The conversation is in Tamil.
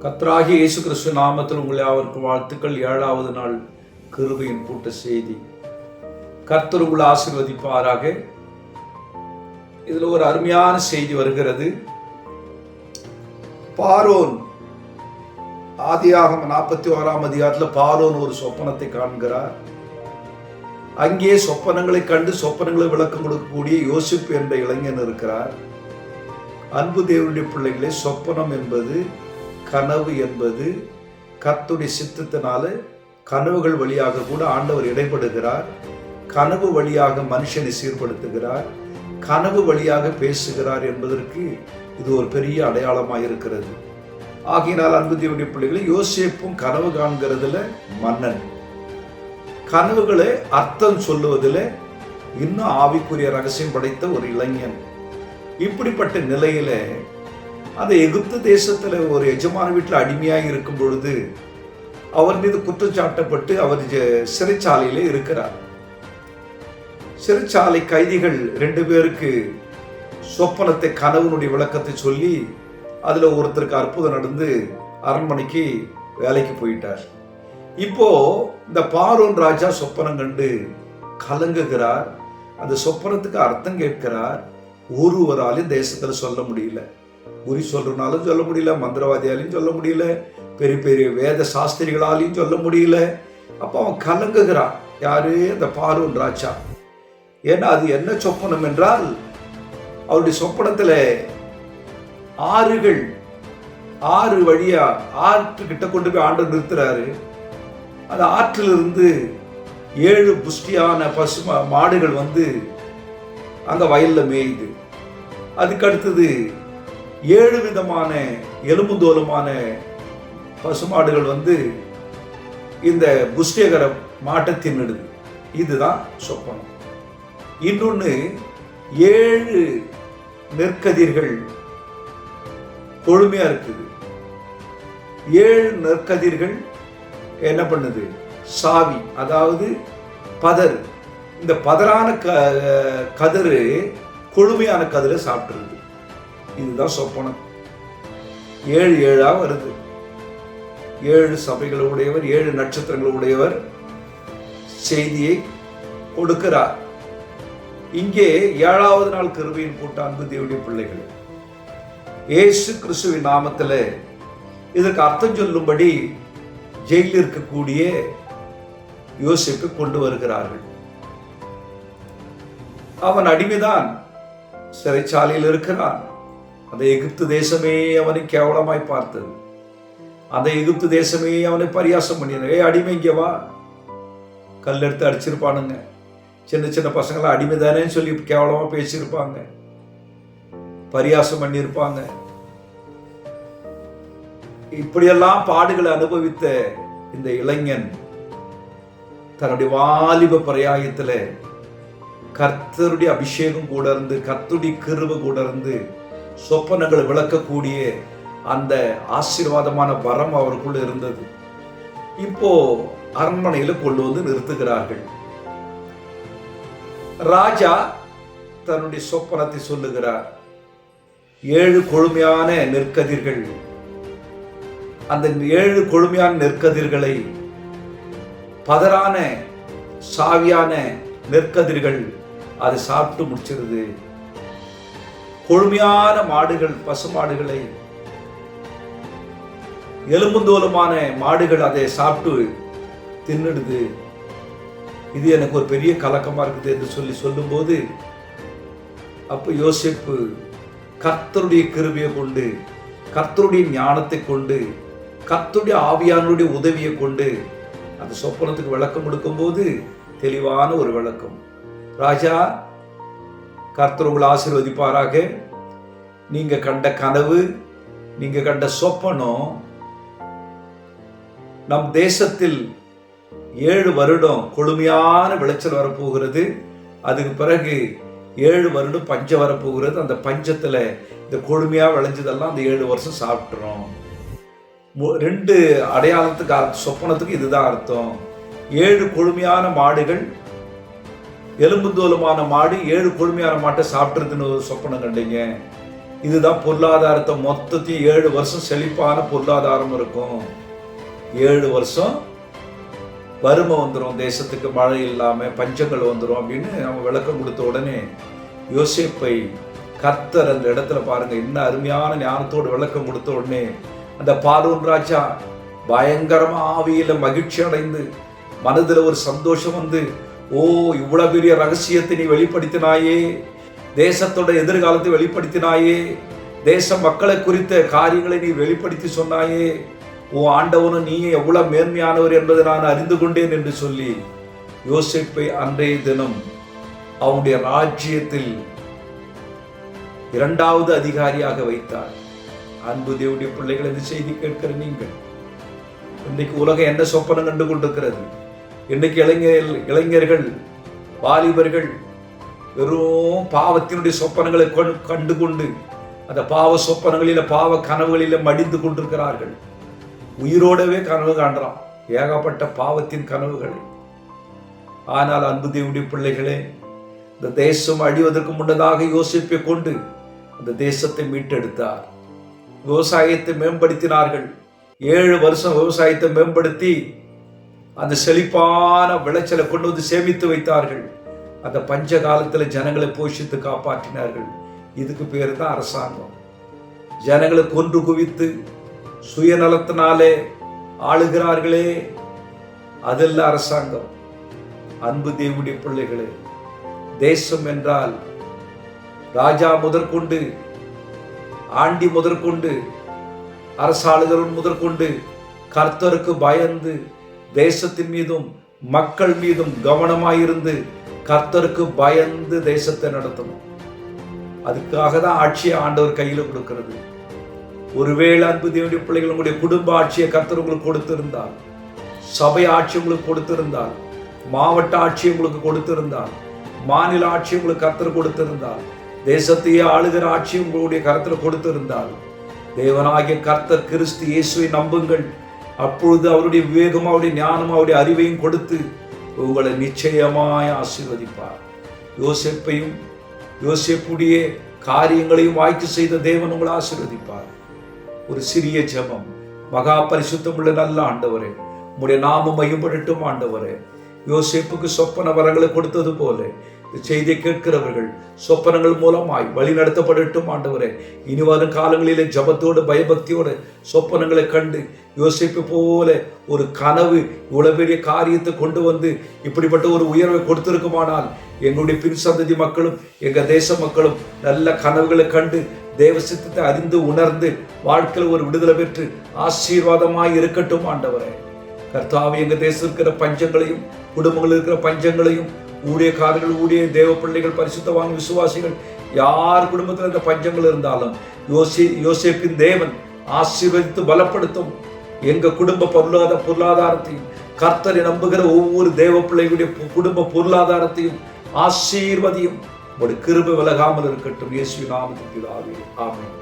கர்த்தராகிய இயேசு கிறிஸ்து நாமத்தில் உங்களை அவருக்கு வாழ்த்துக்கள். 7வது நாள் கிருபையின் கூட்ட செய்தி. கர்த்தர் உங்களை ஆசீர்வதிப்பாராக. இதுல ஒரு அருமையான செய்தி வருகிறது. பார்வோன், ஆதியாகமம் 41ஆம் அதிகாரத்தில் பார்வோன் ஒரு சொப்பனத்தை காண்கிறார். அங்கே சொப்பனங்களை கண்டு சொப்பனங்களை விளக்கம் கொடுக்கக்கூடிய யோசிப்பு என்ற இளைஞன் இருக்கிறார். அன்பு தேவனுடைய பிள்ளைகளே, சொப்பனம் என்பது, கனவு என்பது கர்த்தருடைய சித்தத்தினால கனவுகள் வழியாக கூட ஆண்டவர் இடைப்படுகிறார். கனவு வழியாக மனுஷனை சீர்படுத்துகிறார். கனவு வழியாக பேசுகிறார் என்பதற்கு இது ஒரு பெரிய அடையாளமாக இருக்கிறது. ஆகையினால் அன்பு தேவனுடைய பிள்ளைகளை, யோசேப்பும் கனவு காண்கிறதுல மன்னன், கனவுகளை அர்த்தம் சொல்லுவதில் இன்னும் ஆவிக்குரிய ரகசியம் படைத்த ஒரு இளைஞன். இப்படிப்பட்ட நிலையில அந்த எகிப்து தேசத்துல ஒரு எஜமான வீட்டில் அடிமையாக இருக்கும் பொழுது அவர் மீது குற்றச்சாட்டப்பட்டு அவர் சிறைச்சாலையில இருக்கிறார். சிறைச்சாலை கைதிகள் 2 பேருக்கு சொப்பனத்தை, கனவுனுடைய விளக்கத்தை சொல்லி அதுல ஒருத்தருக்கு அற்புதம் நடந்து அரண்மனைக்கு வேலைக்கு போயிட்டார். இப்போ இந்த பார்வோன் ராஜா சொப்பனம் கண்டு கலங்குகிறார். அந்த சொப்பனத்துக்கு அர்த்தம் கேட்கிறார். ஒருவராலையும் தேசத்துல சொல்ல முடியல. குறி சொல்றனாலும் சொல்ல முடியல, மந்திரவாதியாலையும் சொல்ல முடியல, பெரிய பெரிய வேத சாஸ்திரிகளாலையும் சொல்ல முடியல. அப்போ அவன் கலங்குகிறான். யாரு? அந்த பார்வோன் ராஜா. ஏன்னா அது என்ன சொப்பனம் என்றால், அவருடைய சொப்பனத்துல ஆறுகள், 6 வழியா ஆற்றுக்கிட்ட கொண்டு போய் ஆண்டவர் நிறுத்துறாரு. அந்த ஆற்றிலிருந்து 7 புஷ்டியான பசு மாடுகள் வந்து அங்க வயல்ல மேயுது. அதுக்கு அடுத்தது 7 விதமான எலும்புந்தோலுமான பசுமாடுகள் வந்து இந்த புஷ்டிகர மாட்டை தின்னுடுது. இதுதான் சொப்பனம். இன்னொன்னு 7 நெற்கதிர்கள் கொழுமையா இருக்குது. 7 நெற்கதிர்கள் என்ன பண்ணுது? சாவி, அதாவது பதர். இந்த பதரான கதிரு கொழுமையான கதிரை சாப்பிட்டுருது. இதுதான் சொப்பனம். 7 வருது. 7 சபைகள் உடையவர், 7 நட்சத்திரங்கள் உடையவர் செய்தியை கொடுக்கிறார். இங்கே 7வது நாள் கிருபையின் கூட்ட அன்பு தேவனுடைய பிள்ளைகள், இயேசு கிறிஸ்துவின் நாமத்தில் இதற்கு அர்த்தம் சொல்லும்படி ஜெயிலில் இருக்கக்கூடிய யோசேப்பை கொண்டு வருகிறார்கள். அவன் அடிமைதான், சிறைச்சாலையில் இருக்கிறான். அந்த எகிப்து தேசமே அவனை கேவலமாய் பார்த்தது. அந்த எகிப்து தேசமே அவனை பரியாசம் பண்ணியது. அடிமை இங்கே வா, கல்லெடுத்து அடிச்சிருப்பானுங்க. சின்ன சின்ன பசங்களாம் அடிமை தானே சொல்லி கேவலமா பேசியிருப்பாங்க, பரியாசம் பண்ணியிருப்பாங்க. இப்படியெல்லாம் பாடுகளை அனுபவித்த இந்த இளைஞன் தன்னுடைய வாலிப பிரயாயத்துல கர்த்தருடைய அபிஷேகம் கூட இருந்து, கர்த்தருடைய கிருபை கூட இருந்து சொப்பனங்களை விளக்கக்கூடிய அந்த ஆசீர்வாதமான வரம் அவருக்குள்ள இருந்தது. இப்போ அரண்மனையில கொண்டு வந்து நிறுத்துகிறார்கள். ராஜா தன்னுடைய சொப்பனத்தை சொல்லுகிறார். 7 கொழுமையான நெற்கதிர்கள், அந்த 7 கொழுமையான நெற்கதிர்களை பதரான சாவியான நெற்கதிர்கள் அதை சாப்பிட்டு முடிச்சிருது. கொழுமையான மாடுகள், பசு மாடுகளை, எலும்புந்தோலுமான மாடுகள் அதை சாப்பிட்டு தின்னுடுது. இது எனக்கு ஒரு பெரிய கலக்கமா இருக்குது என்று சொல்லும்போது, அப்ப யோசேப்பு கர்த்தருடைய கிருபையை கொண்டு, கர்த்தருடைய ஞானத்தை கொண்டு, கர்த்தருடைய ஆவியானுடைய உதவியை கொண்டு அந்த சொப்பனத்துக்கு விளக்கம் கொடுக்கும்போது தெளிவான ஒரு விளக்கம். ராஜா, கர்த்தர் உங்களை ஆசீர்வதிப்பாராக. நீங்க கண்ட கனவு, நீங்க கண்ட சொப்பனம் நம் தேசத்தில் 7 வருடம் கொழுமையான விளைச்சல் வரப்போகிறது. அதுக்கு பிறகு 7 வருடம் பஞ்சம் வரப்போகிறது. அந்த பஞ்சத்துல இந்த கொழுமையா விளைஞ்சதெல்லாம் அந்த 7 வருஷம் சாப்பிட்டுறோம். 2 அடையாளத்துக்கு, சொப்பனத்துக்கு இதுதான் அர்த்தம். 7 கொழுமையான மாடுகள், எலும்புந்தோலுமான மாடு 7 கொழுமையான மாட்டை சாப்பிட்டுருதுன்னு ஒரு சொப்பனம் கண்டீங்க. இதுதான் பொருளாதாரத்தை மொத்தத்தையும் 7 வருஷம் செழிப்பான பொருளாதாரம் இருக்கும். 7 வருஷம் வறுமை வந்துடும், தேசத்துக்கு மழை இல்லாமல் பஞ்சங்கள் வந்துடும் அப்படின்னு நம்ம விளக்கம் கொடுத்த உடனே யோசேப்பை கர்த்தர் அந்த இடத்துல பாருங்க இன்னும் அருமையான ஞானத்தோடு விளக்கம் கொடுத்த உடனே அந்த பார்வோன் ராஜா பயங்கரமா ஆவியில மகிழ்ச்சி அடைந்து மனதில் ஒரு சந்தோஷம் வந்து, ஓ இவ்வளவு பெரிய ரகசியத்தை நீ வெளிப்படுத்தினாயே, தேசத்தோட எதிர்காலத்தை வெளிப்படுத்தினாயே, தேச மக்களை குறித்த காரியங்களை நீ வெளிப்படுத்தி சொன்னாயே, ஓ ஆண்டவனும் நீ எவ்வளவு மேன்மையானவர் என்பதை நான் அறிந்து கொண்டேன் என்று சொல்லி யோசேப்பை அன்றைய தினம் அவனுடைய ராஜ்யத்தில் 2வது அதிகாரியாக வைத்தார். அன்பு தேவனுடைய பிள்ளைகள், இந்த செய்தி கேட்கிற நீங்கள், இன்றைக்கு உலகம் என்ன சொப்பனம் கண்டு கொண்டிருக்கிறது? இன்றைக்கு இளைஞர்கள் வாலிபர்கள் வெறும் பாவத்தினுடைய சொப்பனங்களை கண்டு கொண்டு அந்த பாவ சொப்பனங்களில பாவ கனவுகளில மடிந்து கொண்டிருக்கிறார்கள். உயிரோடவே கனவு காண்றான், ஏகப்பட்ட பாவத்தின் கனவுகளை. ஆனால் அன்பு தேவனுடைய பிள்ளைகளே, இந்த தேசம் அழிவதற்கு முன்னதாக யோசிப்பை கொண்டு அந்த தேசத்தை மீட்டெடுத்தார். விவசாயத்தை மேம்படுத்தினார்கள். 7 வருஷம் விவசாயத்தை மேம்படுத்தி அந்த செழிப்பான விளைச்சலை கொண்டு வந்து சேமித்து வைத்தார்கள். அந்த பஞ்ச காலத்தில் ஜனங்களை போஷித்து காப்பாற்றினார்கள். இதுக்கு பேர் தான் அரசாங்கம். ஜனங்களை கொன்று குவித்து சுயநலத்தினாலே ஆளுகிறார்களே, அதெல்லாம் அரசாங்கம். அன்பு தேவனுடைய பிள்ளைகளே, தேசம் என்றால் ராஜா முதற்கொண்டு ஆண்டி முதற்கொண்டு அரசாளுகிறவன் முதற்கொண்டு கர்த்தருக்கு பயந்து தேசத்தின் மீதும் மக்கள் மீதும் கவனமாயிருந்து கர்த்தருக்கு பயந்து தேசத்தை நடத்தணும். அதுக்காக தான் ஆட்சியை ஆண்டவர் கையில் கொடுக்கிறது. ஒருவேளை அன்பு தேவனுடைய பிள்ளைகள் உங்களுடைய குடும்ப ஆட்சியை கர்த்தர் உங்களுக்கு கொடுத்திருந்தால், சபை ஆட்சி உங்களுக்கு கொடுத்திருந்தால், மாவட்ட ஆட்சி உங்களுக்கு கொடுத்திருந்தால், மாநில ஆட்சி உங்களுக்கு கர்த்தர் கொடுத்திருந்தால், தேசத்தையே ஆளுகிற ஆட்சி உங்களுடைய கருத்தில் கொடுத்திருந்தால், தேவனாகிய கர்த்தர் கிறிஸ்து இயேசுவை நம்புங்கள். அப்பொழுது அவருடைய விவேகம், அவருடைய ஞானம், அவருடைய அறிவையும் கொடுத்து உங்களை நிச்சயமாய் ஆசீர்வதிப்பார். யோசேப்பையும் யோசேப்புடைய காரியங்களையும் வாய்க்கு செய்த தேவன் உங்களை ஆசீர்வதிப்பார். ஒரு சிறிய ஜெபம். மகா பரிசுத்தமுள்ள நல்ல ஆண்டவரே, உம்முடைய நாமம் மகிமைப்படட்டும் ஆண்டவரே. யோசேப்புக்கு சொப்பன வரங்களை கொடுத்தது போல இந்த செய்தியை கேட்கிறவர்கள் சொப்பனங்கள் மூலமாய் வழி நடத்தப்படட்டும் ஆண்டவரே. இனி வரும் காலங்களிலே ஜபத்தோடு பயபக்தியோடு சொப்பனங்களை கண்டு யோசிப்பு போல ஒரு கனவு இவ்வளவு பெரிய காரியத்தை கொண்டு வந்து இப்படிப்பட்ட ஒரு உயர்வை கொடுத்திருக்குமானால் எங்களுடைய பின் சந்ததி மக்களும் எங்க தேச மக்களும் நல்ல கனவுகளை கண்டு தேவ சித்தத்தை அறிந்து உணர்ந்து வாழ்க்கையில் ஒரு விடுதலை பெற்று ஆசீர்வாதமாய் இருக்கட்டும் ஆண்டவரே. கர்த்தாவே, எங்க தேசம் இருக்கிற பஞ்சங்களையும் குடும்பங்கள் இருக்கிற பஞ்சங்களையும் ஊழியக்காரர்கள், ஊழிய தேவ பிள்ளைகள், பரிசுத்தவான் விசுவாசிகள் யார் குடும்பத்தில் இந்த பஞ்சங்கள் இருந்தாலும் யோசேப்பின் தேவன் ஆசீர்வதித்து பலப்படுத்தும். எங்க குடும்ப பொருளாதாரத்தையும் கர்த்தரை நம்புகிற ஒவ்வொரு தேவ பிள்ளைகளுடைய குடும்ப பொருளாதாரத்தையும் ஆசீர்வதியும். ஒரு கிருபை விலகாமல் இருக்கட்டும். இயேசுவின் நாமத்தில் ஆமென்.